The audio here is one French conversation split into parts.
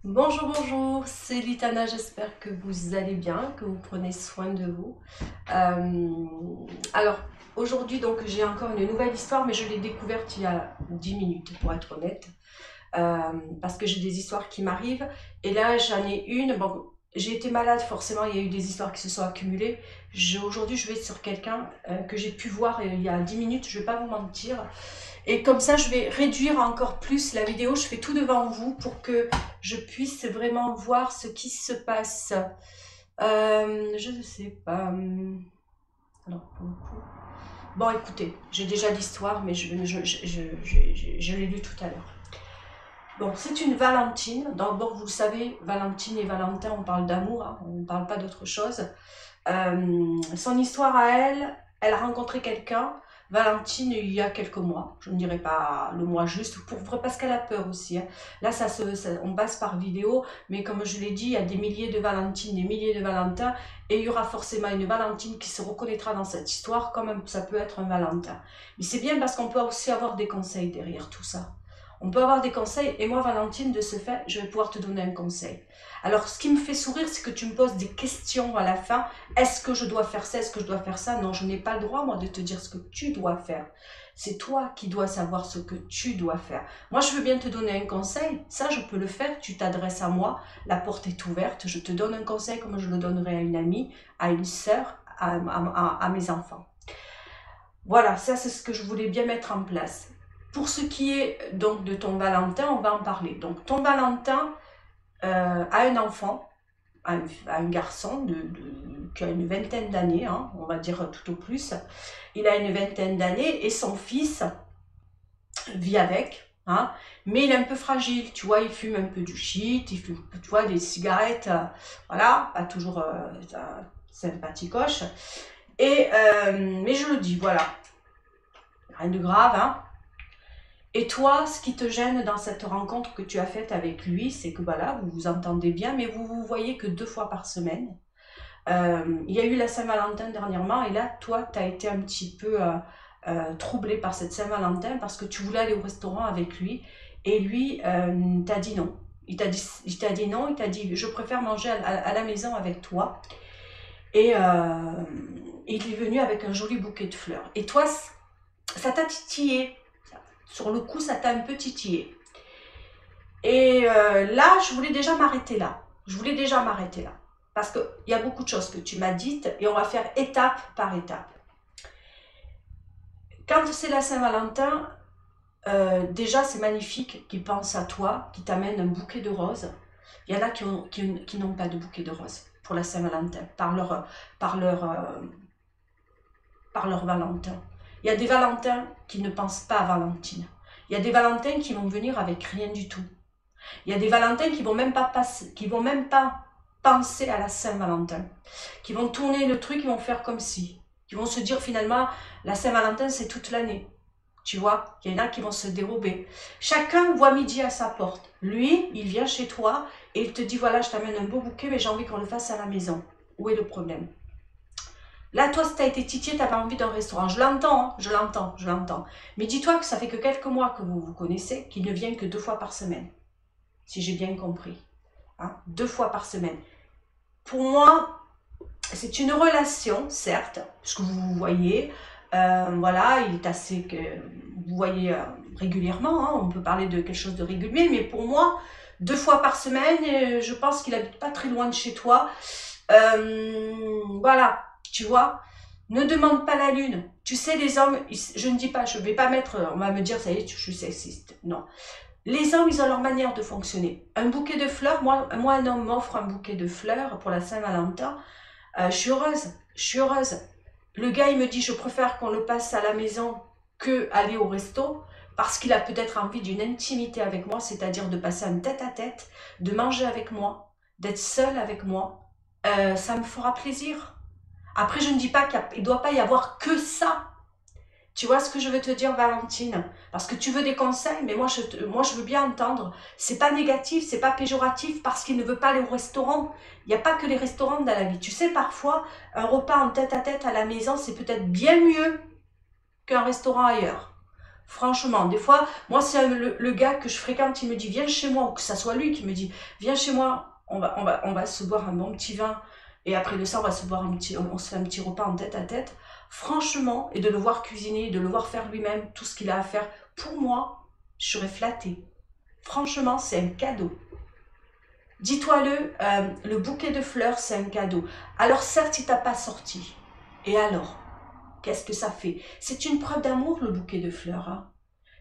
Bonjour, bonjour, c'est Litana, j'espère que vous allez bien, que vous prenez soin de vous. Alors, aujourd'hui, donc, j'ai encore une nouvelle histoire, mais je l'ai découverte il y a 10 minutes, pour être honnête. Euh, Parce que j'ai des histoires qui m'arrivent, et là, j'en ai une, bon, j'ai été malade, forcément, il y a eu des histoires qui se sont accumulées. Aujourd'hui, je vais sur quelqu'un que j'ai pu voir il y a 10 minutes, je vais pas vous mentir. Et comme ça, je vais réduire encore plus la vidéo. Je fais tout devant vous pour que je puisse vraiment voir ce qui se passe. Je ne sais pas. Alors, pour le coup. Bon, écoutez, j'ai déjà l'histoire, mais je l'ai lu tout à l'heure. Bon, c'est une Valentine. D'abord, vous le savez, Valentine et Valentin, on parle d'amour, hein, on ne parle pas d'autre chose. Son histoire à elle, elle a rencontré quelqu'un, Valentine, il y a quelques mois. Je ne dirais pas le mois juste, parce qu'elle a peur aussi. Hein. Là, on passe par vidéo, mais comme je l'ai dit, il y a des milliers de Valentines, des milliers de Valentins, et il y aura forcément une Valentine qui se reconnaîtra dans cette histoire, comme ça peut être un Valentin. Mais c'est bien parce qu'on peut aussi avoir des conseils derrière tout ça. On peut avoir des conseils, et moi, Valentine, de ce fait, je vais pouvoir te donner un conseil. Alors, ce qui me fait sourire, c'est que tu me poses des questions à la fin. Est-ce que je dois faire ça? Est-ce que je dois faire ça? Non, je n'ai pas le droit, moi, de te dire ce que tu dois faire. C'est toi qui dois savoir ce que tu dois faire. Moi, je veux bien te donner un conseil. Ça, je peux le faire. Tu t'adresses à moi. La porte est ouverte. Je te donne un conseil comme je le donnerais à une amie, à une sœur, à mes enfants. Voilà, ça, c'est ce que je voulais bien mettre en place. Pour ce qui est donc de ton Valentin, on va en parler. Donc, ton Valentin a un enfant, un garçon qui a une vingtaine d'années, hein, on va dire tout au plus. Il a une vingtaine d'années et son fils vit avec, hein, mais il est un peu fragile, tu vois, il fume un peu du shit, il fume, tu vois, des cigarettes, voilà, pas toujours sympathicoche. Mais je le dis, voilà, rien de grave, hein. Et toi, ce qui te gêne dans cette rencontre que tu as faite avec lui, c'est que voilà, vous vous entendez bien, mais vous vous voyez que 2 fois par semaine. Il y a eu la Saint-Valentin dernièrement, et là, toi, tu as été un petit peu troublé par cette Saint-Valentin parce que tu voulais aller au restaurant avec lui, et lui t'a dit non. Il t'a dit non, il t'a dit je préfère manger à la maison avec toi. Et il est venu avec un joli bouquet de fleurs. Et toi, ça t'a titillé. Sur le coup, ça t'a un peu titillé. Et là, je voulais déjà m'arrêter là. Je voulais déjà m'arrêter là. Parce qu'il y a beaucoup de choses que tu m'as dites et on va faire étape par étape. Quand c'est la Saint-Valentin, déjà c'est magnifique qu'ils pensent à toi, qu'ils t'amènent un bouquet de roses. Il y en a qui n'ont pas de bouquet de roses pour la Saint-Valentin, par leur, euh, par leur Valentin. Il y a des Valentins qui ne pensent pas à Valentine. Il y a des Valentins qui vont venir avec rien du tout. Il y a des Valentins qui vont même pas penser à la Saint-Valentin, qui vont tourner le truc, qui vont faire comme si, qui vont se dire finalement la Saint-Valentin c'est toute l'année. Tu vois, il y en a qui vont se dérober. Chacun voit midi à sa porte. Lui, il vient chez toi et il te dit voilà, je t'amène un beau bouquet, mais j'ai envie qu'on le fasse à la maison. Où est le problème? Là, toi, si tu as été titillé, tu n'as pas envie d'un restaurant. Je l'entends, hein, je l'entends, je l'entends. Mais dis-toi que ça fait que quelques mois que vous vous connaissez, qu'il ne vient que 2 fois par semaine. Si j'ai bien compris. Hein, 2 fois par semaine. Pour moi, c'est une relation, certes, parce que vous vous voyez, voilà, il est assez que vous voyez régulièrement, hein, on peut parler de quelque chose de régulier, mais pour moi, 2 fois par semaine, je pense qu'il habite pas très loin de chez toi. Voilà, tu vois, ne demande pas la lune. Tu sais, les hommes, je ne dis pas, je vais pas mettre, on va me dire, ça y est, je suis sexiste. Non. Les hommes, ils ont leur manière de fonctionner. Un bouquet de fleurs, moi un homme m'offre un bouquet de fleurs pour la Saint-Valentin, je suis heureuse, je suis heureuse. Le gars, il me dit, je préfère qu'on le passe à la maison que aller au resto, parce qu'il a peut-être envie d'une intimité avec moi, c'est-à-dire de passer un tête-à-tête, de manger avec moi, d'être seul avec moi. Ça me fera plaisir. Après, je ne dis pas qu'il ne doit pas y avoir que ça. Tu vois ce que je veux te dire, Valentine? Parce que tu veux des conseils, mais moi je veux bien entendre. C'est pas négatif, c'est pas péjoratif parce qu'il ne veut pas aller au restaurant. Il n'y a pas que les restaurants dans la vie. Tu sais, parfois, un repas en tête-à-tête à la maison, c'est peut-être bien mieux qu'un restaurant ailleurs. Franchement, des fois, moi, c'est le gars que je fréquente, il me dit, viens chez moi, ou que ça soit lui qui me dit, viens chez moi, on va se boire un bon petit vin, et après de ça, on va se boire on se fait un petit repas en tête à tête. Franchement, et de le voir cuisiner, de le voir faire lui-même tout ce qu'il a à faire, pour moi, je serais flattée. Franchement, c'est un cadeau. Dis-toi le bouquet de fleurs, c'est un cadeau. Alors certes, il t'a pas sorti. Et alors, qu'est-ce que ça fait? C'est une preuve d'amour, le bouquet de fleurs. Hein.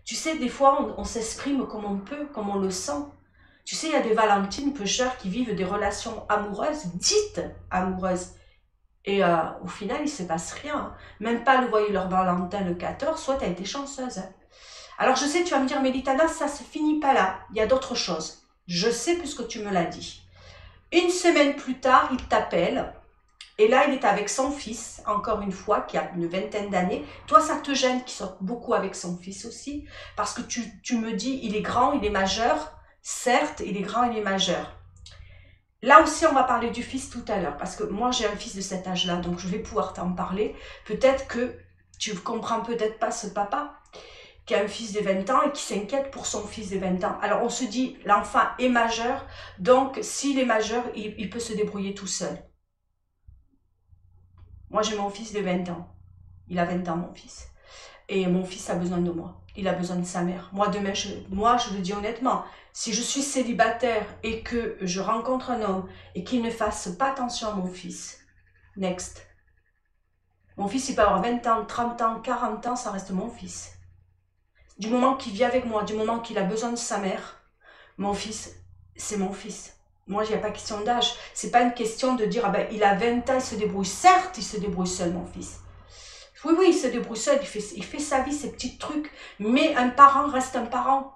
Tu sais, des fois, on s'exprime comme on peut, comme on le sent. Tu sais, il y a des Valentines pêcheurs qui vivent des relations amoureuses, dites amoureuses. Et au final, il ne se passe rien. Hein. Même pas le voyer leur Valentin le 14, soit tu as été chanceuse. Hein. Alors je sais, tu vas me dire, Mélitana, ça se finit pas là. Il y a d'autres choses. Je sais puisque tu me l'as dit. Une semaine plus tard, il t'appelle. Et là, il est avec son fils, encore une fois, qui a une vingtaine d'années. Toi, ça te gêne qu'il sorte beaucoup avec son fils aussi. Parce que tu me dis, il est grand, il est majeur. Certes, il est grand, il est majeur. Là aussi, on va parler du fils tout à l'heure. Parce que moi, j'ai un fils de cet âge-là. Donc, je vais pouvoir t'en parler. Peut-être que tu ne comprends peut-être pas ce papa qui a un fils de 20 ans et qui s'inquiète pour son fils de 20 ans. Alors, on se dit, l'enfant est majeur. Donc, s'il est majeur, il peut se débrouiller tout seul. Moi, j'ai mon fils de 20 ans. Il a 20 ans, mon fils. Et mon fils a besoin de moi. Il a besoin de sa mère. Moi, demain, je le dis honnêtement, si je suis célibataire et que je rencontre un homme et qu'il ne fasse pas attention à mon fils, next. Mon fils, il peut avoir 20 ans, 30 ans, 40 ans, ça reste mon fils. Du moment qu'il vit avec moi, du moment qu'il a besoin de sa mère, mon fils, c'est mon fils. Moi, il n'y a pas question d'âge. C'est pas une question de dire, ah ben, il a 20 ans, il se débrouille. Certes, il se débrouille seul, mon fils. Oui, oui, il se débrouille seul, il fait sa vie, ses petits trucs. Mais un parent reste un parent.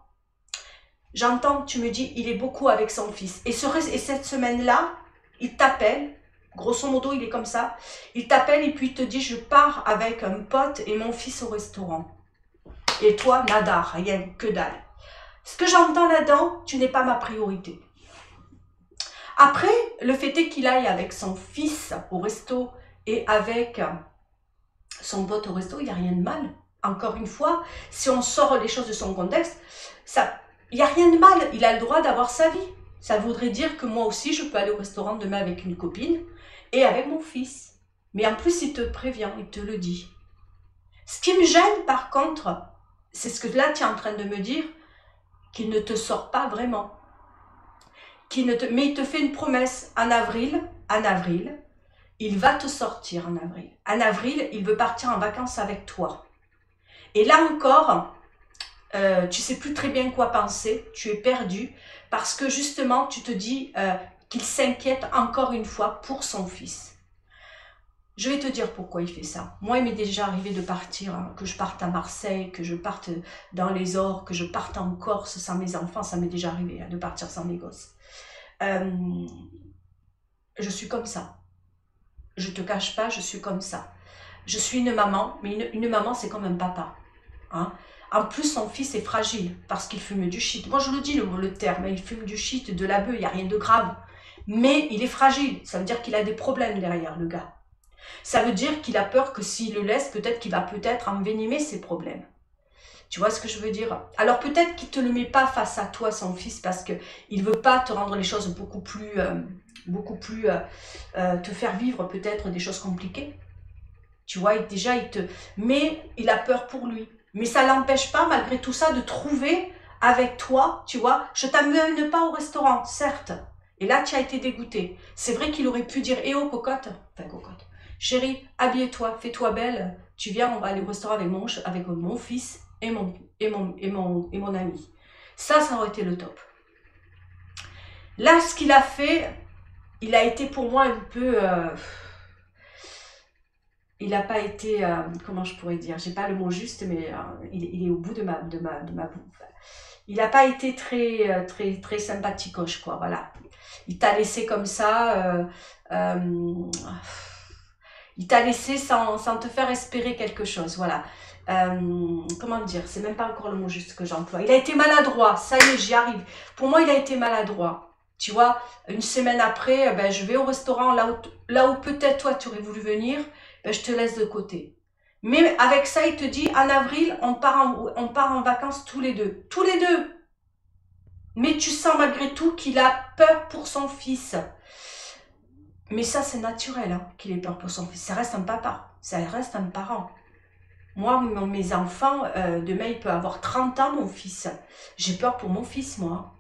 J'entends, tu me dis, il est beaucoup avec son fils. Et cette semaine-là, il t'appelle. Grosso modo, il est comme ça. Il t'appelle et puis il te dit, je pars avec un pote et mon fils au restaurant. Et toi, nada, rien, que dalle. Ce que j'entends là-dedans, tu n'es pas ma priorité. Après, le fait est qu'il aille avec son fils au resto et avec son pote au resto, il n'y a rien de mal. Encore une fois, si on sort les choses de son contexte, il n'y a rien de mal. Il a le droit d'avoir sa vie. Ça voudrait dire que moi aussi, je peux aller au restaurant demain avec une copine et avec mon fils. Mais en plus, il te prévient, il te le dit. Ce qui me gêne, par contre, c'est ce que là, tu es en train de me dire, qu'il ne te sort pas vraiment. Mais il te fait une promesse en avril, il va te sortir en avril. En avril, il veut partir en vacances avec toi. Et là encore, tu sais plus très bien quoi penser, tu es perdu, parce que justement, tu te dis qu'il s'inquiète encore une fois pour son fils. Je vais te dire pourquoi il fait ça. Moi, il m'est déjà arrivé de partir, hein, que je parte à Marseille, que je parte dans les Ors, que je parte en Corse sans mes enfants. Ça m'est déjà arrivé hein, de partir sans mes gosses. Je suis comme ça. Je te cache pas, je suis comme ça. Je suis une maman, mais une maman, c'est comme un papa. Hein. En plus, son fils est fragile parce qu'il fume du shit. Moi, je le dis le terme, il fume du shit, de la beuh, il n'y a rien de grave. Mais il est fragile. Ça veut dire qu'il a des problèmes derrière, le gars. Ça veut dire qu'il a peur que s'il le laisse, peut-être qu'il va peut-être envenimer ses problèmes. Tu vois ce que je veux dire? Alors peut-être qu'il ne te le met pas face à toi, son fils, parce qu'il ne veut pas te rendre les choses beaucoup plus te faire vivre peut-être des choses compliquées. Tu vois, mais il a peur pour lui. Mais ça ne l'empêche pas, malgré tout ça, de trouver avec toi, tu vois, je ne t'amène pas au restaurant, certes. Et là, tu as été dégoûté. C'est vrai qu'il aurait pu dire, eh oh, cocotte, enfin cocotte, chérie, habille-toi, fais-toi belle, tu viens, on va aller au restaurant avec mon fils et mon ami. Ça aurait été le top. Là, ce qu'il a fait, il a été pour moi un peu... il n'a pas été... comment je pourrais dire? J'ai pas le mot juste, mais il est au bout de ma bouffe. Il n'a pas été très sympathicoche, quoi, voilà. Il t'a laissé comme ça... il t'a laissé sans te faire espérer quelque chose, voilà. Comment dire, c'est même pas encore le mot juste que j'emploie. Il a été maladroit, ça y est, j'y arrive. Pour moi, il a été maladroit. Tu vois, une semaine après, ben, je vais au restaurant, là où peut-être toi, tu aurais voulu venir, ben, je te laisse de côté. Mais avec ça, il te dit, en avril, on part en vacances tous les deux. Tous les deux. Mais tu sens malgré tout qu'il a peur pour son fils. Mais ça, c'est naturel, hein, qu'il ait peur pour son fils. Ça reste un papa. Ça reste un parent. Moi, mes enfants, demain, il peut avoir 30 ans, mon fils. J'ai peur pour mon fils, moi.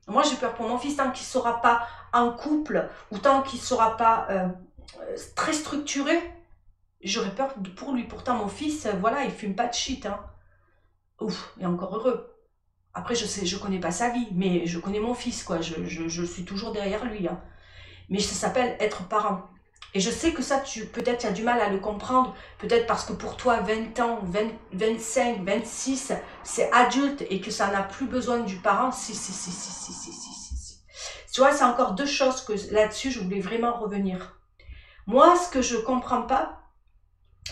Moi, j'ai peur pour mon fils tant qu'il ne sera pas en couple ou tant qu'il ne sera pas très structuré. J'aurais peur pour lui. Pourtant, mon fils, voilà, il fume pas de shit. Hein. Ouf, il est encore heureux. Après, je connais pas sa vie, mais je connais mon fils, quoi. Je suis toujours derrière lui. Hein. Mais ça s'appelle être parent. Et je sais que ça, peut-être tu as du mal à le comprendre. Peut-être parce que pour toi, 20 ans, 20, 25, 26, c'est adulte et que ça n'a plus besoin du parent. Si. Tu vois, c'est encore deux choses que là-dessus, je voulais vraiment revenir. Moi, ce que je comprends pas,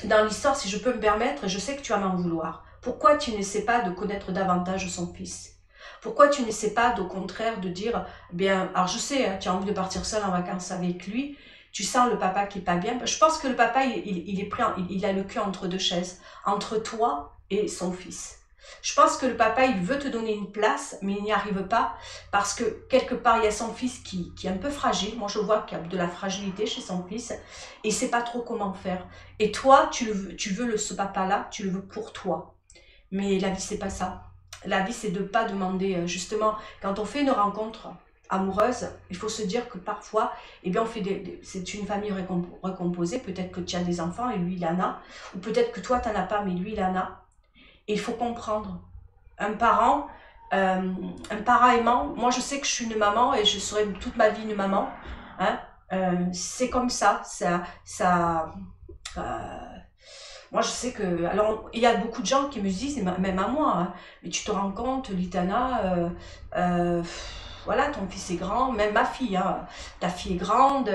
dans l'histoire, si je peux me permettre, je sais que tu vas m'en vouloir. Pourquoi tu n'essaies pas de connaître davantage son fils? Pourquoi tu n'essaies pas, au contraire, de dire, bien, alors je sais, hein, tu as envie de partir seul en vacances avec lui, tu sens le papa qui est pas bien. Je pense que le papa, il est pris, il a le cul entre deux chaises, entre toi et son fils. Je pense que le papa, il veut te donner une place, mais il n'y arrive pas parce que quelque part, il y a son fils qui est un peu fragile. Moi, je vois qu'il y a de la fragilité chez son fils et il ne sait pas trop comment faire. Et toi, tu veux ce papa-là, tu le veux pour toi. Mais la vie, c'est pas ça. La vie, c'est de ne pas demander, justement, quand on fait une rencontre amoureuse, il faut se dire que parfois, eh bien, c'est une famille recomposée. Peut-être que tu as des enfants et lui, il en a. Ou peut-être que toi, tu n'en as pas, mais lui, il en a. Et il faut comprendre. Un parent aimant, moi je sais que je suis une maman et je serai toute ma vie une maman. Hein, c'est comme ça. Moi je sais que, alors il y a beaucoup de gens qui me disent, même à moi, hein, mais tu te rends compte, Litana, voilà, ton fils est grand, même ma fille, hein, ta fille est grande,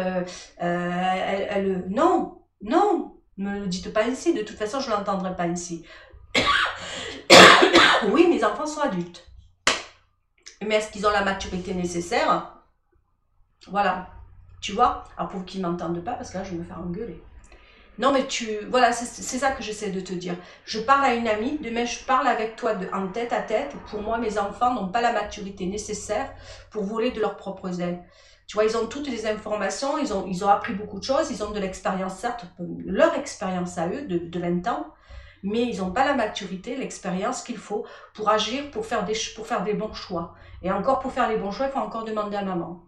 non, non, ne me le dites pas ainsi, de toute façon je ne l'entendrai pas ainsi. Oui, mes enfants sont adultes. Mais est-ce qu'ils ont la maturité nécessaire? Voilà. Tu vois? Alors pour qu'ils ne m'entendent pas, parce que là, je vais me faire engueuler. Non, mais voilà, c'est ça que j'essaie de te dire. Je parle à une amie, demain je parle avec toi en tête à tête. Pour moi, mes enfants n'ont pas la maturité nécessaire pour voler de leurs propres ailes. Tu vois, ils ont toutes les informations, ils ont appris beaucoup de choses, ils ont de l'expérience, certes, leur expérience à eux, de 20 ans, mais ils n'ont pas la maturité, l'expérience qu'il faut pour agir, pour faire des bons choix. Et encore, pour faire les bons choix, il faut encore demander à maman.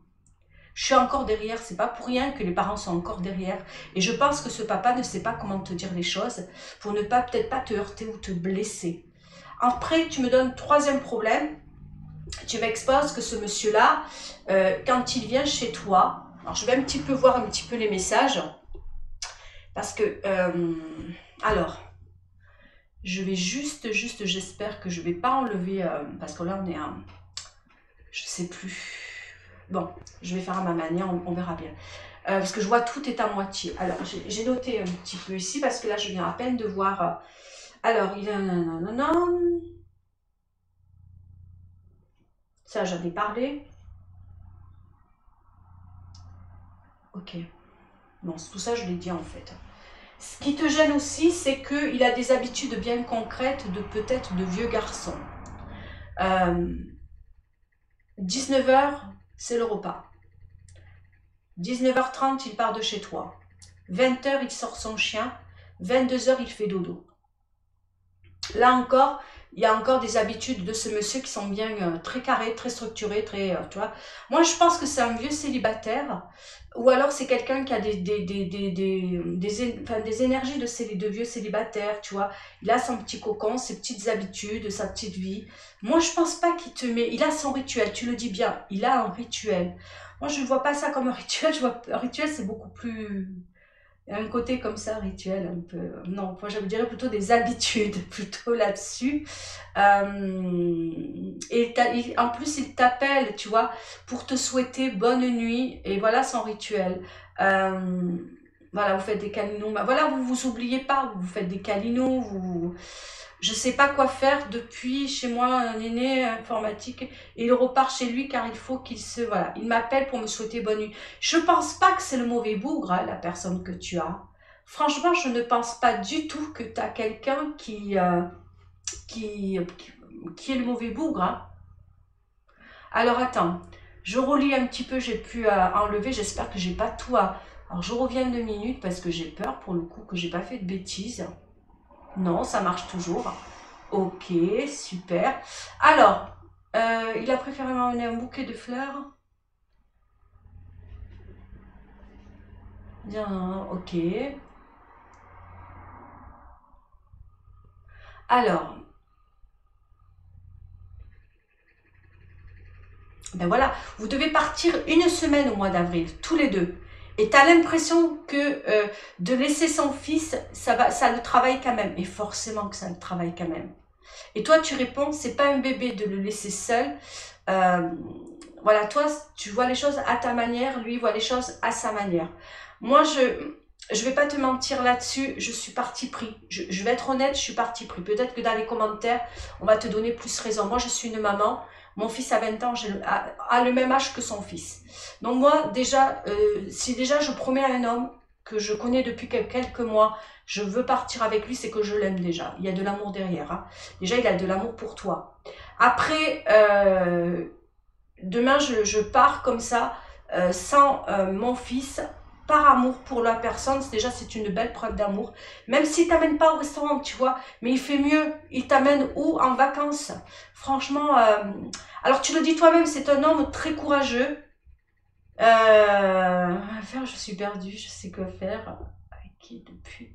Je suis encore derrière, c'est pas pour rien que les parents sont encore derrière. Et je pense que ce papa ne sait pas comment te dire les choses pour ne pas, peut-être pas te heurter ou te blesser. Après, tu me donnes troisième problème. Tu m'exposes que ce monsieur-là, quand il vient chez toi, alors je vais un petit peu voir un petit peu les messages, parce que, alors, je vais juste, j'espère que je ne vais pas enlever, parce que là on est à, je sais plus, bon, je vais faire à ma manière, on verra bien. Parce que je vois tout est à moitié. Alors, j'ai noté un petit peu ici, parce que là je viens à peine de voir, alors, il a, non, ça j'en ai parlé. Ok, bon, tout ça je l'ai dit en fait. Ce qui te gêne aussi, c'est qu'il a des habitudes bien concrètes de peut-être de vieux garçon. 19h, c'est le repas. 19h30, il part de chez toi. 20h, il sort son chien. 22h, il fait dodo. Là encore, il y a encore des habitudes de ce monsieur qui sont bien très carrées, très structurées, très, tu vois. Moi, je pense que c'est un vieux célibataire, ou alors c'est quelqu'un qui a des énergies de vieux célibataire, tu vois. Il a son petit cocon, ses petites habitudes, sa petite vie. Moi, je pense pas qu'il te met... Il a son rituel, tu le dis bien, il a un rituel. Moi, je ne vois pas ça comme un rituel, je vois un rituel, c'est beaucoup plus... Il y a un côté comme ça, rituel, un peu... Non, moi je dirais plutôt des habitudes, plutôt là-dessus. Et en plus, il t'appelle, tu vois, pour te souhaiter bonne nuit. Et voilà son rituel. Voilà, vous faites des câlinous. Voilà, vous vous oubliez pas, vous faites des câlinous. Je sais pas quoi faire depuis chez moi, un aîné informatique. Et il repart chez lui car il faut qu'il se... Voilà, il m'appelle pour me souhaiter bonne nuit. Je pense pas que c'est le mauvais bougre, hein, la personne que tu as. Franchement, je ne pense pas du tout que tu as quelqu'un qui, qui est le mauvais bougre, hein. Alors attends, je relis un petit peu, j'ai pu enlever, j'espère que j'ai pas tout à... Alors je reviens 2 minutes parce que j'ai peur pour le coup que j'ai pas fait de bêtises. Non, ça marche toujours. Ok, super. Alors, il a préféré m'emmener un bouquet de fleurs. Bien, ok. Alors, ben voilà, vous devez partir une semaine au mois d'avril, tous les deux. Et tu as l'impression que de laisser son fils, ça le travaille quand même. Et forcément que ça le travaille quand même. Et toi, tu réponds, c'est pas un bébé de le laisser seul. Euh, voilà, toi, tu vois les choses à ta manière, lui voit les choses à sa manière. Moi, je vais pas te mentir là-dessus, je suis parti pris. Je vais être honnête, je suis parti pris. Peut-être que dans les commentaires, on va te donner plus raison. Moi, je suis une maman. Mon fils a 20 ans, a le même âge que son fils. Donc moi, déjà, si déjà je promets à un homme que je connais depuis quelques mois, je veux partir avec lui, c'est que je l'aime déjà. Il y a de l'amour derrière, hein. Déjà, il a de l'amour pour toi. Après, demain, je pars comme ça, sans mon fils, par amour pour la personne. Déjà, c'est une belle preuve d'amour. Même s'il t'amène pas au restaurant, tu vois, mais il fait mieux. Il t'amène où? En vacances. Franchement, alors tu le dis toi-même, c'est un homme très courageux. Faire, je suis perdue, je sais quoi faire. Avec qui depuis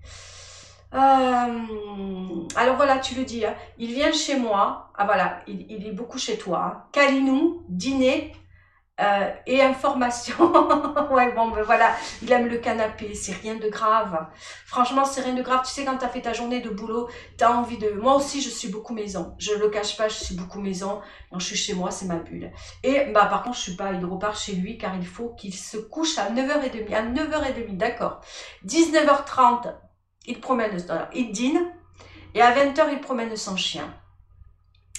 alors voilà, tu le dis, hein. Il vient chez moi. Ah voilà, il est beaucoup chez toi, hein. Câlinou, dîner et information. Ouais, bon, ben voilà, il aime le canapé, c'est rien de grave. Franchement, c'est rien de grave. Tu sais, quand tu as fait ta journée de boulot, tu as envie de... Moi aussi, je suis beaucoup maison. Je le cache pas, je suis beaucoup maison. Quand je suis chez moi, c'est ma bulle. Et bah par contre, je suis pas, il repart chez lui car il faut qu'il se couche à 9h30. À 9h30, d'accord. 19h30, il promène, alors, il dîne. Et à 20h, il promène son chien.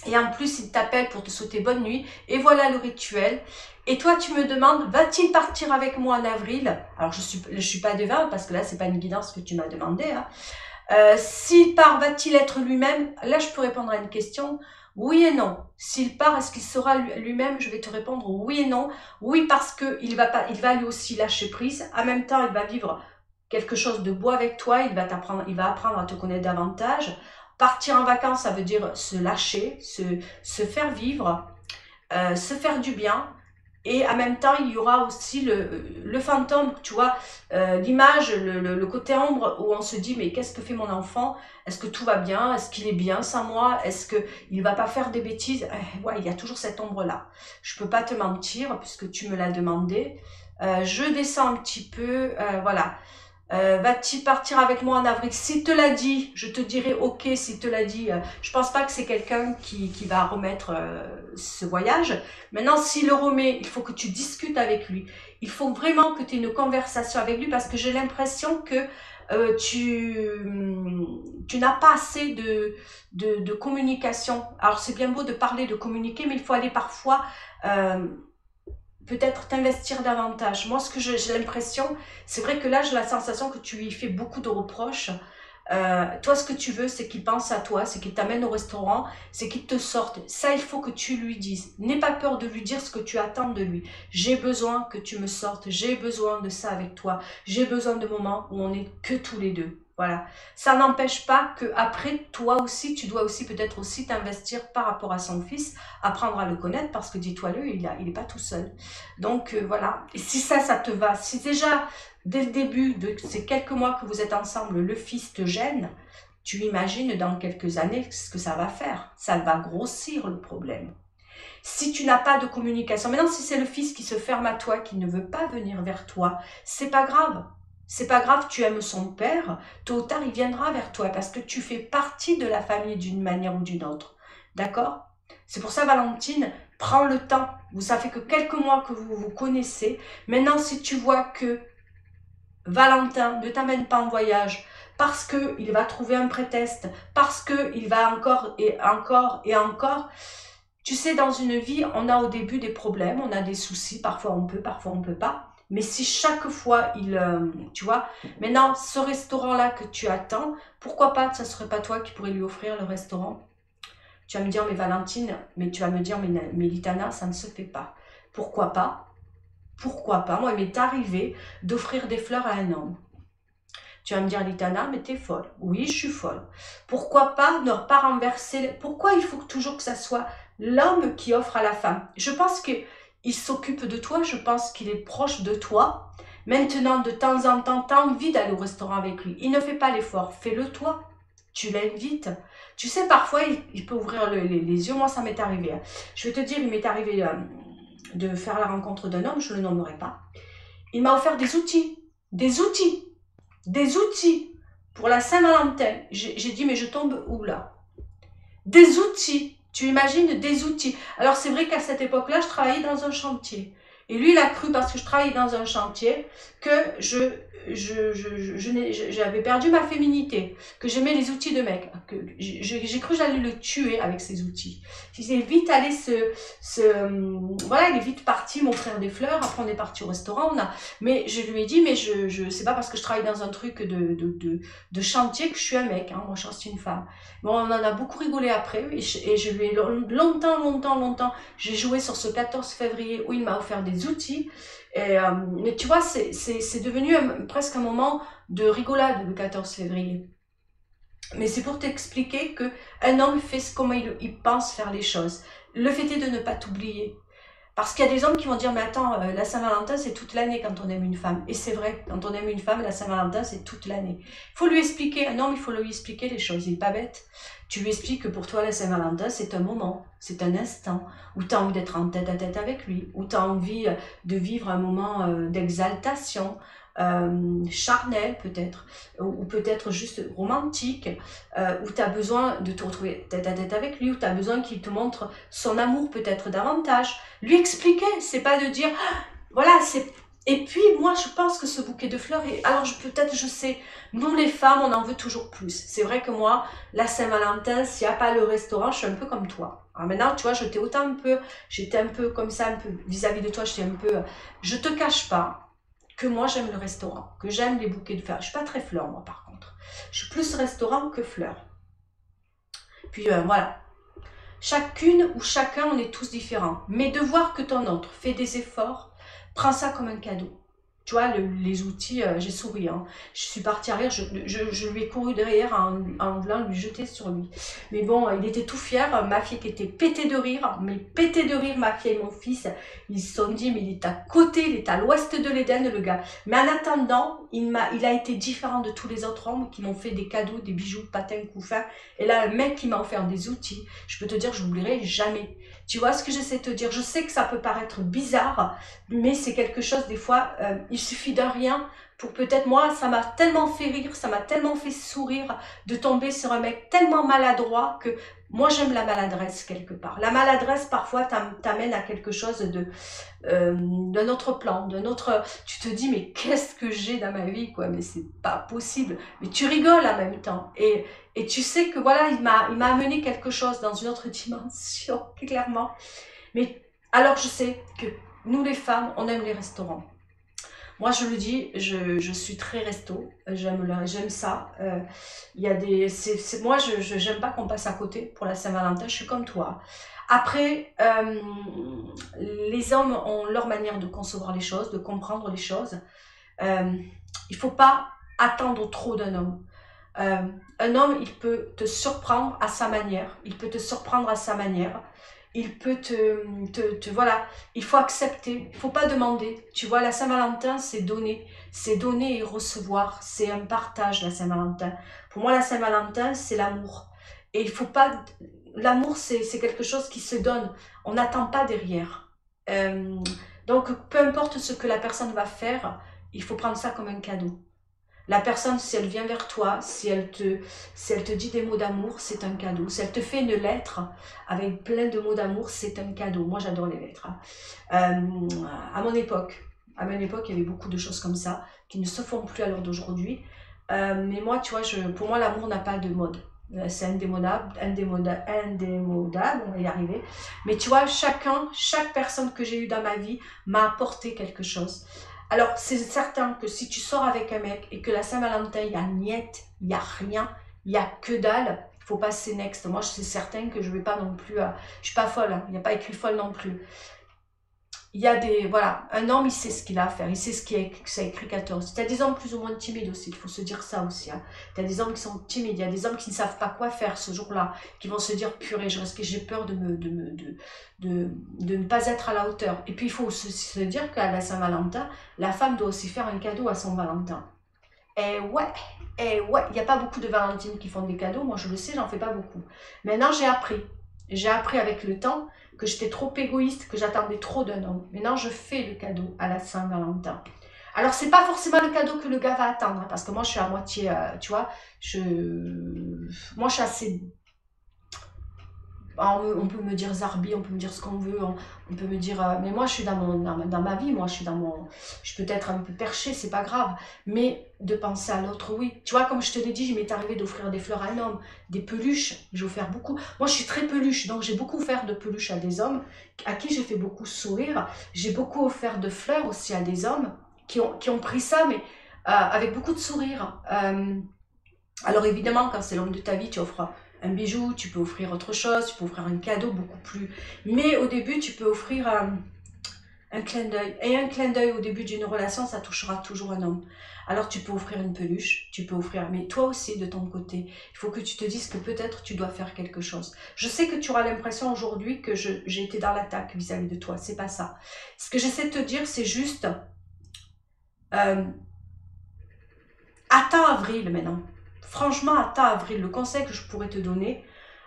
Et en plus, il t'appelle pour te souhaiter bonne nuit. Et voilà le rituel. Et toi, tu me demandes, va-t-il partir avec moi en avril? Alors, je suis pas devin parce que là, c'est pas une guidance que tu m'as demandé, hein. S'il part, va-t-il être lui-même? Là, je peux répondre à une question. Oui et non. S'il part, est-ce qu'il sera lui-même? Je vais te répondre oui et non. Oui, parce que il va lui aussi lâcher prise. En même temps, il va vivre quelque chose de beau avec toi. Il va apprendre à te connaître davantage. Partir en vacances, ça veut dire se lâcher, se faire vivre, se faire du bien. Et en même temps, il y aura aussi le fantôme, tu vois, l'image, le côté ombre où on se dit, mais qu'est-ce que fait mon enfant? Est-ce que tout va bien? Est-ce qu'il est bien sans moi? Est-ce qu'il ne va pas faire des bêtises? Ouais, il y a toujours cette ombre-là. Je ne peux pas te mentir puisque tu me l'as demandé. Je descends un petit peu, voilà. Va-t-il partir avec moi en avril? S'il te l'a dit, je te dirai ok. S'il te l'a dit, je pense pas que c'est quelqu'un qui va remettre ce voyage. Maintenant, s'il le remet, il faut que tu discutes avec lui. Il faut vraiment que tu aies une conversation avec lui parce que j'ai l'impression que tu n'as pas assez de communication. Alors, c'est bien beau de parler, de communiquer, mais il faut aller parfois... peut-être t'investir davantage. Moi, ce que j'ai l'impression, c'est vrai que là, j'ai la sensation que tu lui fais beaucoup de reproches. Toi, ce que tu veux, c'est qu'il pense à toi, c'est qu'il t'amène au restaurant, c'est qu'il te sorte. Ça, il faut que tu lui dises. N'aie pas peur de lui dire ce que tu attends de lui. J'ai besoin que tu me sortes, j'ai besoin de ça avec toi, j'ai besoin de moments où on n'est que tous les deux. Voilà. Ça n'empêche pas que après, toi aussi, tu dois aussi peut-être aussi t'investir par rapport à son fils, apprendre à le connaître parce que dis-toi-le, il est pas tout seul. Donc voilà. Et si ça te va, si déjà dès le début de ces quelques mois que vous êtes ensemble, le fils te gêne, tu imagines dans quelques années ce que ça va faire. Ça va grossir le problème. Si tu n'as pas de communication, maintenant si c'est le fils qui se ferme à toi, qui ne veut pas venir vers toi, c'est pas grave. C'est pas grave, tu aimes son père, tôt ou tard il viendra vers toi parce que tu fais partie de la famille d'une manière ou d'une autre. D'accord? C'est pour ça, Valentine, prends le temps. Ça fait que quelques mois que vous vous connaissez. Maintenant, si tu vois que Valentin ne t'amène pas en voyage parce qu'il va trouver un prétexte, parce qu'il va encore et encore et encore. Tu sais, dans une vie, on a au début des problèmes, on a des soucis, parfois on peut pas. Mais si chaque fois, tu vois, maintenant, ce restaurant-là que tu attends, pourquoi pas, ça ne serait pas toi qui pourrais lui offrir le restaurant? Tu vas me dire, mais Valentine, mais tu vas me dire, mais Litana, ça ne se fait pas. Pourquoi pas? Pourquoi pas? Moi, il m'est arrivé d'offrir des fleurs à un homme. Tu vas me dire, Litana, mais t'es folle. Oui, je suis folle. Pourquoi pas ne pas renverser? Pourquoi il faut toujours que ça soit l'homme qui offre à la femme? Je pense qu'il s'occupe de toi, je pense qu'il est proche de toi. Maintenant, de temps en temps, tu as envie d'aller au restaurant avec lui. Il ne fait pas l'effort, fais-le toi. Tu l'invites. Tu sais, parfois, il peut ouvrir les yeux. Moi, ça m'est arrivé. Je vais te dire, il m'est arrivé de faire la rencontre d'un homme, je ne le nommerai pas. Il m'a offert des outils. Des outils. Des outils pour la Saint-Valentin. J'ai dit, mais je tombe où là? Des outils. Tu imagines des outils. Alors, c'est vrai qu'à cette époque-là, je travaillais dans un chantier. Et lui, il a cru, parce que je travaillais dans un chantier, que j'avais perdu ma féminité, que j'aimais les outils de mec. J'ai cru que j'allais le tuer avec ces outils. Il est vite allé voilà, il est vite parti m'offrir des fleurs. Après, on est parti au restaurant. Mais je lui ai dit, mais c'est pas parce que je travaille dans un truc de chantier que je suis un mec. Hein. Moi, je reste une femme. Bon, on en a beaucoup rigolé après. Et je lui ai longtemps, j'ai joué sur ce 14 février où il m'a offert des outils. Mais tu vois, c'est devenu presque un moment de rigolade le 14 février. Mais c'est pour t'expliquer qu'un homme fait comment il pense faire les choses. Le fait est de ne pas t'oublier. Parce qu'il y a des hommes qui vont dire, mais attends, la Saint-Valentin, c'est toute l'année quand on aime une femme. Et c'est vrai, quand on aime une femme, la Saint-Valentin, c'est toute l'année. Il faut lui expliquer, un homme, il faut lui expliquer les choses. Il n'est pas bête. Tu lui expliques que pour toi, la Saint-Valentin, c'est un moment, c'est un instant, où tu as envie d'être en tête à tête avec lui, où tu as envie de vivre un moment d'exaltation, charnel peut-être, ou peut-être juste romantique, où tu as besoin de te retrouver tête à tête avec lui, où tu as besoin qu'il te montre son amour peut-être davantage. Lui expliquer, c'est pas de dire, ah, voilà, c'est... Et puis, moi, je pense que ce bouquet de fleurs, alors peut-être, je sais, nous les femmes, on en veut toujours plus. C'est vrai que moi, la Saint-Valentin, s'il n'y a pas le restaurant, je suis un peu comme toi. Alors maintenant, tu vois, j'étais un peu comme ça, un peu vis-à-vis de toi, j'étais un peu... Je te cache pas que moi, j'aime le restaurant, que j'aime les bouquets de fleurs. Je suis pas très fleur, moi, par contre. Je suis plus restaurant que fleur. Puis, voilà. Chacune ou chacun, on est tous différents. Mais de voir que ton autre fait des efforts, prends ça comme un cadeau. Tu vois, les outils, j'ai souri. Hein. Je suis partie à rire, je lui ai couru derrière en voulant lui jeter sur lui. Mais bon, il était tout fier. Ma fille qui était pétée de rire, mais pétée de rire, ma fille et mon fils. Ils se sont dit, mais il est à côté, il est à l'ouest de l'Éden, le gars. Mais en attendant, il a été différent de tous les autres hommes qui m'ont fait des cadeaux, des bijoux, patins, couffins. Et là, un mec qui m'a offert des outils, je peux te dire, je n'oublierai jamais. Tu vois ce que j'essaie de te dire? Je sais que ça peut paraître bizarre, mais c'est quelque chose, des fois, il suffit de rien pour peut-être, moi, ça m'a tellement fait rire, ça m'a tellement fait sourire de tomber sur un mec tellement maladroit que moi, j'aime la maladresse quelque part. La maladresse, parfois, t'amène à quelque chose d'un autre plan, d'un autre... Tu te dis, mais qu'est-ce que j'ai dans ma vie, quoi? Mais c'est pas possible. Mais tu rigoles en même temps. Et tu sais que, voilà, il m'a amené quelque chose dans une autre dimension, clairement. Mais alors, je sais que nous, les femmes, on aime les restaurants. Moi, je le dis, je suis très resto, j'aime ça. Il y a moi, je n'aime pas qu'on passe à côté pour la Saint-Valentin, je suis comme toi. Après, les hommes ont leur manière de concevoir les choses, de comprendre les choses. Il ne faut pas attendre trop d'un homme. Un homme, il peut te surprendre à sa manière, il peut te surprendre à sa manière. Il peut voilà, il faut accepter, il faut pas demander. Tu vois, la Saint-Valentin, c'est donner et recevoir, c'est un partage, la Saint-Valentin. Pour moi, la Saint-Valentin, c'est l'amour. Et il faut pas, l'amour, c'est quelque chose qui se donne, on n'attend pas derrière. Donc, peu importe ce que la personne va faire, il faut prendre ça comme un cadeau. La personne, si elle vient vers toi, si elle te dit des mots d'amour, c'est un cadeau. Si elle te fait une lettre avec plein de mots d'amour, c'est un cadeau. Moi, j'adore les lettres. À mon époque, il y avait beaucoup de choses comme ça qui ne se font plus à l'heure d'aujourd'hui. Mais moi, tu vois, pour moi, l'amour n'a pas de mode. C'est indémodable, on va y arriver. Mais tu vois, chaque personne que j'ai eue dans ma vie m'a apporté quelque chose. Alors, c'est certain que si tu sors avec un mec et que la Saint-Valentin, il y a niette, il n'y a rien, il n'y a que dalle, il faut passer next. Moi, c'est certain que je ne vais pas non plus... je suis pas folle, hein, il n'y a pas écrit folle non plus. Il y a des... Voilà, un homme, il sait ce qu'il a à faire, il sait ce qu'il a, que ça écrit 14. Tu as des hommes plus ou moins timides aussi, il faut se dire ça aussi. Hein. Tu as des hommes qui sont timides, il y a des hommes qui ne savent pas quoi faire ce jour-là, qui vont se dire, purée, j'ai peur de ne pas être à la hauteur. Et puis, il faut aussi se dire qu'à la Saint-Valentin, la femme doit aussi faire un cadeau à son Valentin. Et ouais, il n'y a pas beaucoup de Valentines qui font des cadeaux, moi je le sais, j'en fais pas beaucoup. Maintenant, j'ai appris. J'ai appris avec le temps que j'étais trop égoïste, que j'attendais trop d'un homme. Maintenant, je fais le cadeau à la Saint-Valentin. Alors, c'est pas forcément le cadeau que le gars va attendre, hein, parce que moi, je suis à moitié, tu vois, moi, je suis assez... On peut me dire Zarbi, on peut me dire ce qu'on veut, on peut me dire... mais moi, je suis dans ma vie, moi, je suis dans mon... Je peux être un peu perché, c'est pas grave. Mais de penser à l'autre, oui. Tu vois, comme je te l'ai dit, il m'est arrivé d'offrir des fleurs à un homme, des peluches, j'ai offert beaucoup. Moi, je suis très peluche, donc j'ai beaucoup offert de peluches à des hommes, à qui j'ai fait beaucoup sourire. J'ai beaucoup offert de fleurs aussi à des hommes qui ont pris ça, mais avec beaucoup de sourire. Alors évidemment, quand c'est l'homme de ta vie, tu offres un bijou, tu peux offrir autre chose, tu peux offrir un cadeau beaucoup plus... Mais au début, tu peux offrir un clin d'œil. Et un clin d'œil au début d'une relation, ça touchera toujours un homme. Alors tu peux offrir une peluche, tu peux offrir... Mais toi aussi, de ton côté, il faut que tu te dises que peut-être tu dois faire quelque chose. Je sais que tu auras l'impression aujourd'hui que j'ai été dans l'attaque vis-à-vis de toi. C'est pas ça. Ce que j'essaie de te dire, c'est juste... attends avril maintenant. Franchement, attends avril, le conseil que je pourrais te donner,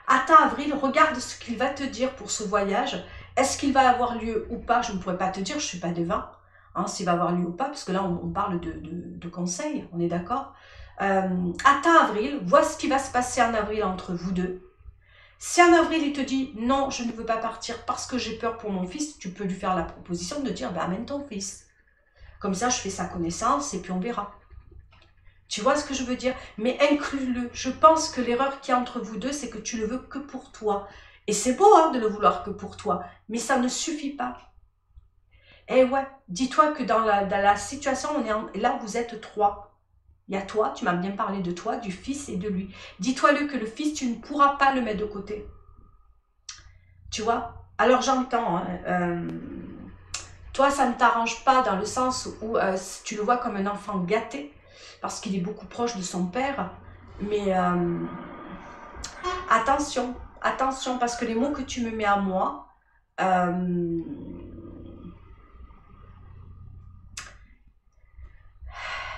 attends avril, regarde ce qu'il va te dire pour ce voyage. Est-ce qu'il va avoir lieu ou pas? Je ne pourrais pas te dire, je ne suis pas devin, hein, s'il va avoir lieu ou pas, parce que là, on parle de conseils, on est d'accord. Attends avril, vois ce qui va se passer en avril entre vous deux. Si en avril, il te dit, non, je ne veux pas partir parce que j'ai peur pour mon fils, tu peux lui faire la proposition de dire, ben, amène ton fils. Comme ça, je fais sa connaissance et puis on verra. Tu vois ce que je veux dire? Mais inclus-le. Je pense que l'erreur qu'il y a entre vous deux, c'est que tu le veux que pour toi. Et c'est beau hein, de le vouloir que pour toi, mais ça ne suffit pas. Eh ouais, dis-toi que dans la situation, là vous êtes trois. Il y a toi, tu m'as bien parlé de toi, du fils et de lui. Dis-toi-le que le fils, tu ne pourras pas le mettre de côté. Tu vois? Alors j'entends, hein, toi ça ne t'arrange pas dans le sens où tu le vois comme un enfant gâté, parce qu'il est beaucoup proche de son père, mais attention, attention, parce que les mots que tu me mets à moi,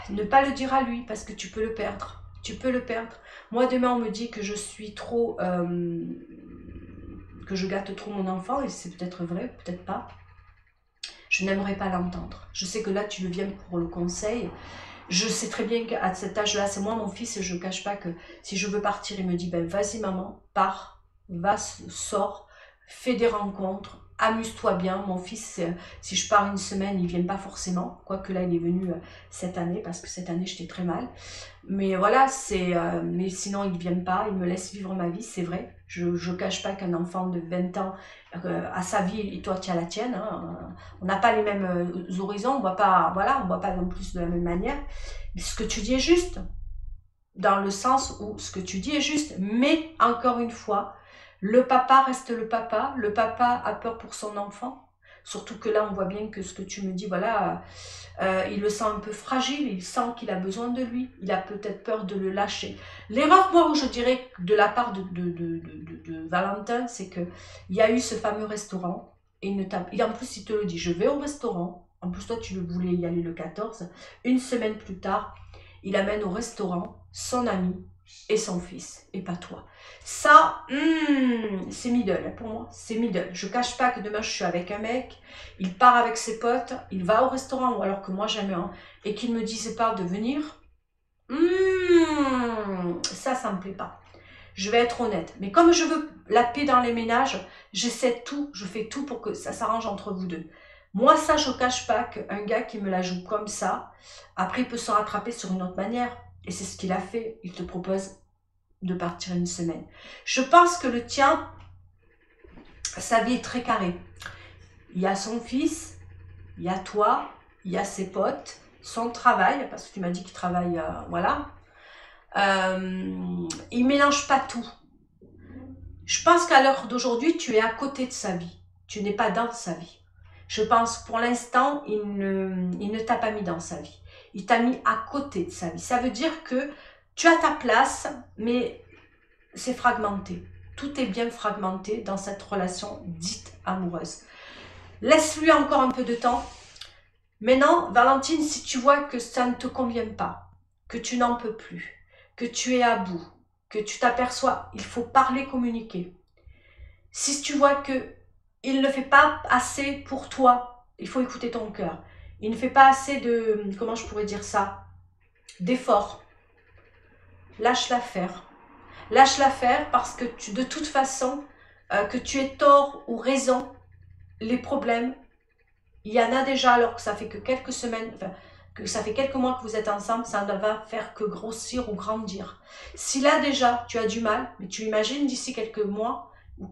ne pas le dire à lui, parce que tu peux le perdre, tu peux le perdre. Moi demain on me dit que je suis trop, que je gâte trop mon enfant, et c'est peut-être vrai, peut-être pas. Je n'aimerais pas l'entendre. Je sais que là tu le viens pour le conseil. Je sais très bien qu'à cet âge-là, c'est moi mon fils, et je ne cache pas que si je veux partir, il me dit, ben vas-y maman, pars, va, sors, fais des rencontres, amuse-toi bien. Mon fils, si je pars une semaine, il ne vient pas forcément, quoique là, il est venu cette année, parce que cette année, j'étais très mal. Mais voilà, mais sinon, il ne vient pas, il me laisse vivre ma vie, c'est vrai. Je ne cache pas qu'un enfant de 20 ans a sa vie et toi, tu as la tienne. Hein. On n'a pas les mêmes horizons, on voit pas, voilà, on voit pas non plus de la même manière. Mais ce que tu dis est juste, dans le sens où ce que tu dis est juste. Mais encore une fois, le papa reste le papa a peur pour son enfant. Surtout que là, on voit bien que ce que tu me dis, voilà, il le sent un peu fragile, il sent qu'il a besoin de lui, il a peut-être peur de le lâcher. L'erreur, moi, où je dirais de la part de Valentin, c'est qu'il y a eu ce fameux restaurant, et en plus, il te le dit, je vais au restaurant, en plus, toi, tu le voulais y aller le 14, une semaine plus tard, il amène au restaurant son ami et son fils, et pas toi. Ça, c'est middle, pour moi, c'est middle. Je cache pas que demain, je suis avec un mec, il part avec ses potes, il va au restaurant, alors que moi, j'aime un, et qu'il me dise pas de venir, ça me plaît pas. Je vais être honnête. Mais comme je veux la paix dans les ménages, j'essaie tout, je fais tout pour que ça s'arrange entre vous deux. Moi, ça, je ne cache pas qu'un gars qui me la joue comme ça, après, il peut se rattraper sur une autre manière. Et c'est ce qu'il a fait. Il te propose de partir une semaine. Je pense que le tien, sa vie est très carrée. Il y a son fils, il y a toi, il y a ses potes, son travail, parce que tu m'as dit qu'il travaille, voilà. Il mélange pas tout. Je pense qu'à l'heure d'aujourd'hui, tu es à côté de sa vie. Tu n'es pas dans sa vie. Je pense pour l'instant, il ne t'a pas mis dans sa vie. Il t'a mis à côté de sa vie. Ça veut dire que tu as ta place, mais c'est fragmenté. Tout est bien fragmenté dans cette relation dite amoureuse. Laisse-lui encore un peu de temps. Maintenant, Valentine, si tu vois que ça ne te convient pas, que tu n'en peux plus, que tu es à bout, que tu t'aperçois, il faut parler, communiquer. Si tu vois que il ne fait pas assez pour toi, il faut écouter ton cœur. Il ne fait pas assez de, comment je pourrais dire ça, d'efforts. Lâche-la faire. Lâche-la faire parce que de toute façon, que tu aies tort ou raison, les problèmes, il y en a déjà alors que ça fait que quelques semaines, enfin, que ça fait quelques mois que vous êtes ensemble, ça ne va faire que grossir ou grandir. Si là déjà tu as du mal, mais tu imagines d'ici quelques mois, ou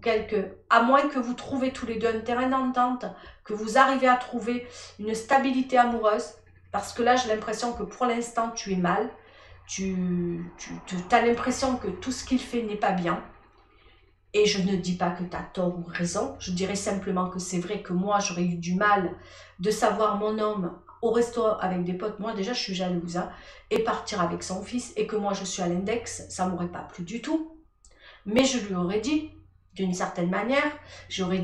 à moins que vous trouvez tous les deux un terrain d'entente, que vous arrivez à trouver une stabilité amoureuse, parce que là j'ai l'impression que pour l'instant tu es mal, tu as l'impression que tout ce qu'il fait n'est pas bien, et je ne dis pas que tu as tort ou raison, je dirais simplement que c'est vrai que moi j'aurais eu du mal de savoir mon homme au restaurant avec des potes, moi déjà je suis jalouse, hein, et partir avec son fils, et que moi je suis à l'index, ça m'aurait pas plu du tout, mais je lui aurais dit, d'une certaine manière, j'aurais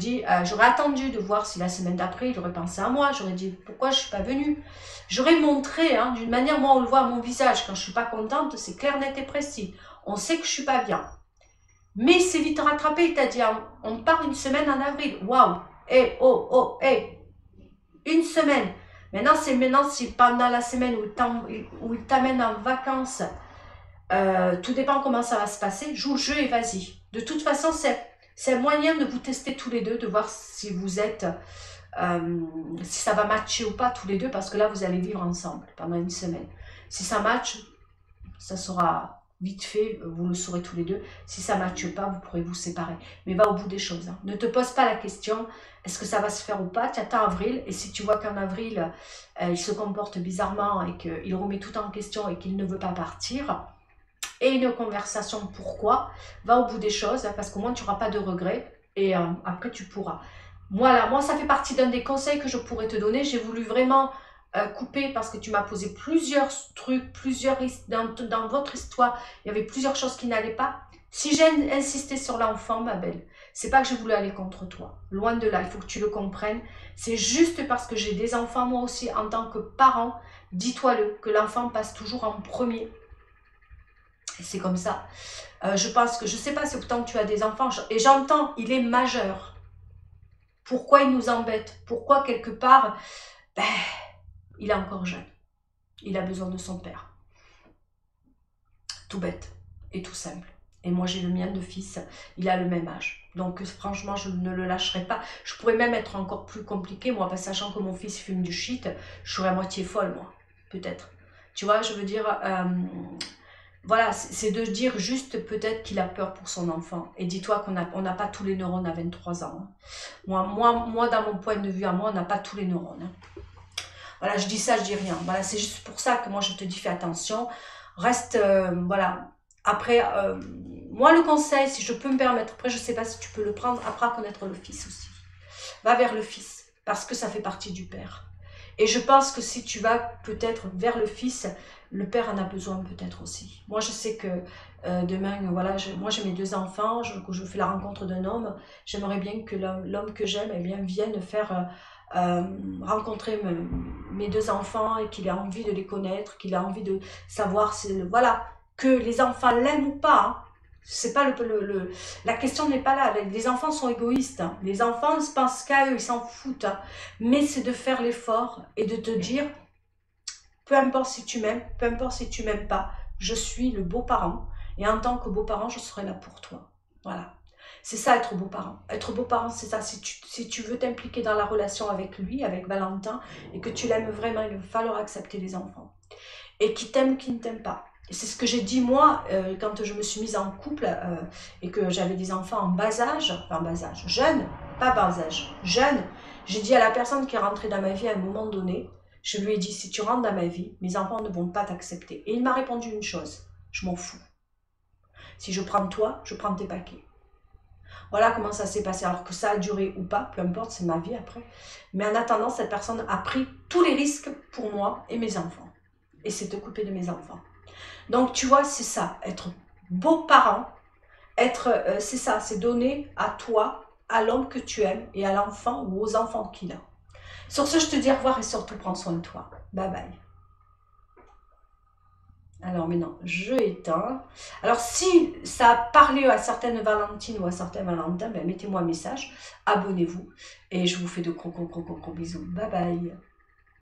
attendu de voir si la semaine d'après il aurait pensé à moi, j'aurais dit pourquoi je suis pas venue, j'aurais montré, hein, d'une manière, moi on le voit à mon visage, quand je suis pas contente, c'est clair, net et précis, on sait que je suis pas bien, mais c'est vite rattrapé, il t'a dit, on part une semaine en avril, waouh, une semaine, maintenant si pendant la semaine où il t'amène en vacances, tout dépend comment ça va se passer, joue le jeu et vas-y, de toute façon c'est un moyen de vous tester tous les deux, de voir si vous êtes, si ça va matcher ou pas tous les deux, parce que là vous allez vivre ensemble pendant une semaine. Si ça match, ça sera vite fait, vous le saurez tous les deux. Si ça matche pas, vous pourrez vous séparer. Mais va au bout des choses. Hein. Ne te pose pas la question, est-ce que ça va se faire ou pas? Tu attends avril, et si tu vois qu'en avril, il se comporte bizarrement et qu'il remet tout en question et qu'il ne veut pas partir, et une conversation pourquoi, va au bout des choses, parce qu'au moins tu n'auras pas de regrets, et après tu pourras. Voilà, moi ça fait partie d'un des conseils que je pourrais te donner. J'ai voulu vraiment couper parce que tu m'as posé plusieurs trucs, dans votre histoire, il y avait plusieurs choses qui n'allaient pas. Si j'ai insisté sur l'enfant, ma belle, c'est pas que je voulais aller contre toi. Loin de là, il faut que tu le comprennes. C'est juste parce que j'ai des enfants moi aussi en tant que parent. Dis-toi-le, que l'enfant passe toujours en premier. C'est comme ça. Je pense que, je ne sais pas si autant tu as des enfants, et j'entends, il est majeur. Pourquoi il nous embête? Pourquoi quelque part, ben, il est encore jeune. Il a besoin de son père. Tout bête et tout simple. Et moi j'ai le mien de fils, il a le même âge. Donc franchement je ne le lâcherai pas. Je pourrais même être encore plus compliquée, moi, parce que sachant que mon fils fume du shit, je serais à moitié folle, moi, peut-être. Tu vois, je veux dire... voilà, c'est de dire juste peut-être qu'il a peur pour son enfant. Et dis-toi qu'on n'a pas tous les neurones à 23 ans. Hein. Moi, dans mon point de vue à moi, on n'a pas tous les neurones. Hein. Voilà, je dis ça, je dis rien. Voilà, c'est juste pour ça que moi, je te dis fais attention. Reste, voilà. Après, moi, le conseil, si je peux me permettre, après, je ne sais pas si tu peux le prendre, apprends à connaître le fils aussi. Va vers le fils, parce que ça fait partie du père. Et je pense que si tu vas peut-être vers le fils, le père en a besoin peut-être aussi. Moi, je sais que demain, voilà, moi j'ai mes 2 enfants, je fais la rencontre d'un homme. J'aimerais bien que l'homme que j'aime vienne faire rencontrer mes 2 enfants et qu'il ait envie de les connaître, qu'il ait envie de savoir, voilà, que les enfants l'aiment ou pas. Hein. C'est pas la question n'est pas là. Les enfants sont égoïstes. Hein. Les enfants pensent qu'à eux, ils s'en foutent. Hein. Mais c'est de faire l'effort et de te dire, peu importe si tu m'aimes, peu importe si tu m'aimes pas, je suis le beau-parent. Et en tant que beau-parent, je serai là pour toi. Voilà. C'est ça être beau-parent. Être beau-parent, c'est ça. Si tu veux t'impliquer dans la relation avec lui, avec Valentin, et que tu l'aimes vraiment, il va falloir accepter les enfants. Et qui t'aime ou qui ne t'aime pas. Et c'est ce que j'ai dit moi, quand je me suis mise en couple et que j'avais des enfants en bas âge, jeunes, pas bas âge, jeunes. J'ai dit à la personne qui est rentrée dans ma vie à un moment donné, Je lui ai dit, si tu rentres dans ma vie, mes enfants ne vont pas t'accepter. Et il m'a répondu une chose, je m'en fous. Si je prends toi, je prends tes paquets. Voilà comment ça s'est passé. Alors que ça a duré ou pas, peu importe, c'est ma vie après. Mais en attendant, cette personne a pris tous les risques pour moi et mes enfants. Et s'est occupée de mes enfants. Donc tu vois, c'est ça, être beau-parent, c'est ça, c'est donner à toi, à l'homme que tu aimes et à l'enfant ou aux enfants qu'il a. Sur ce, je te dis au revoir et surtout prends soin de toi. Bye bye. Alors maintenant, je éteins. Alors si ça a parlé à certaines Valentines ou à certains Valentins, ben, mettez-moi un message, abonnez-vous et je vous fais de gros bisous. Bye bye.